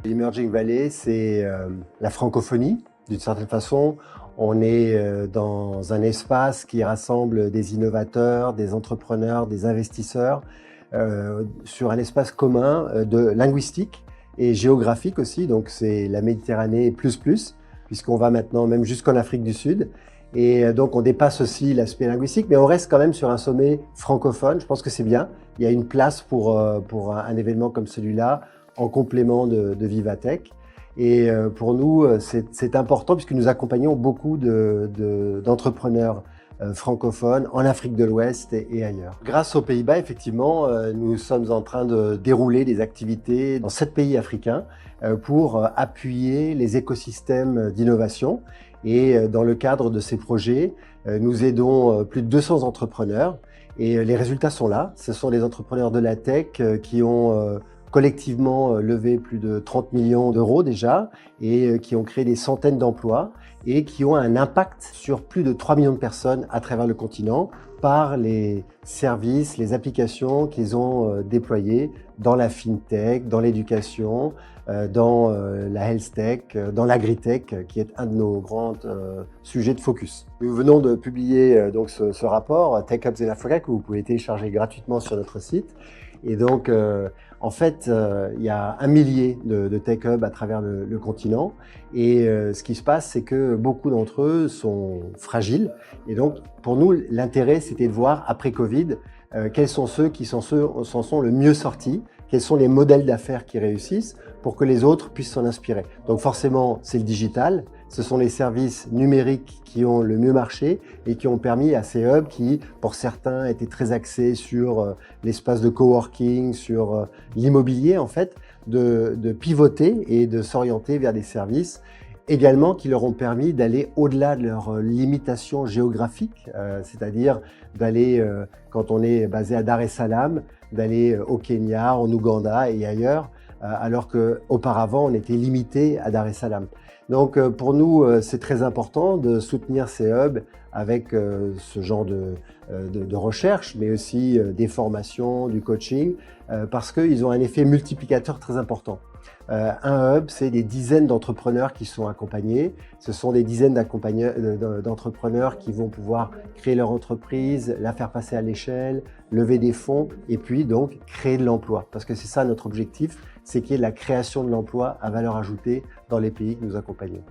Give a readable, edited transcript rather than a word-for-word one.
L'Emerging Valley, c'est la francophonie, d'une certaine façon. On est dans un espace qui rassemble des innovateurs, des entrepreneurs, des investisseurs, sur un espace commun de linguistique et géographique aussi. Donc c'est la Méditerranée plus, puisqu'on va maintenant même jusqu'en Afrique du Sud. Et donc on dépasse aussi l'aspect linguistique, mais on reste quand même sur un sommet francophone. Je pense que c'est bien. Il y a une place pour un événement comme celui-là, en complément de Vivatech. Et pour nous, c'est important puisque nous accompagnons beaucoup d'entrepreneurs francophones en Afrique de l'Ouest et ailleurs. Grâce aux Pays-Bas, effectivement, nous sommes en train de dérouler des activités dans 7 pays africains pour appuyer les écosystèmes d'innovation. Et dans le cadre de ces projets, nous aidons plus de 200 entrepreneurs et les résultats sont là. Ce sont des entrepreneurs de la tech qui ont collectivement levé plus de 30 millions d'euros déjà et qui ont créé des centaines d'emplois et qui ont un impact sur plus de 3 millions de personnes à travers le continent par les services, les applications qu'ils ont déployées dans la fintech, dans l'éducation, dans la health tech, dans l'agritech, qui est un de nos grands sujets de focus. Nous venons de publier donc ce rapport Tech Hubs in Africa que vous pouvez télécharger gratuitement sur notre site. Et donc, en fait, il y a 1 millier de tech hubs à travers le continent. Et ce qui se passe, c'est que beaucoup d'entre eux sont fragiles. Et donc, pour nous, l'intérêt, c'était de voir, après Covid, quels sont ceux qui s'en sont le mieux sortis, quels sont les modèles d'affaires qui réussissent pour que les autres puissent s'en inspirer. Donc forcément, c'est le digital. Ce sont les services numériques qui ont le mieux marché et qui ont permis à ces hubs qui, pour certains, étaient très axés sur l'espace de coworking, sur l'immobilier en fait, de pivoter et de s'orienter vers des services également qui leur ont permis d'aller au-delà de leurs limitations géographiques, c'est-à-dire d'aller, quand on est basé à Dar es Salaam, d'aller au Kenya, en Ouganda et ailleurs, alors qu'auparavant on était limité à Dar es Salaam. Donc pour nous, c'est très important de soutenir ces hubs avec ce genre de recherche, mais aussi des formations, du coaching, parce qu'ils ont un effet multiplicateur très important. Un hub, c'est des dizaines d'entrepreneurs qui sont accompagnés. Ce sont des dizaines d'entrepreneurs qui vont pouvoir créer leur entreprise, la faire passer à l'échelle, lever des fonds et puis donc créer de l'emploi. Parce que c'est ça notre objectif, c'est qu'il y ait la création de l'emploi à valeur ajoutée dans les pays que nous accompagnons.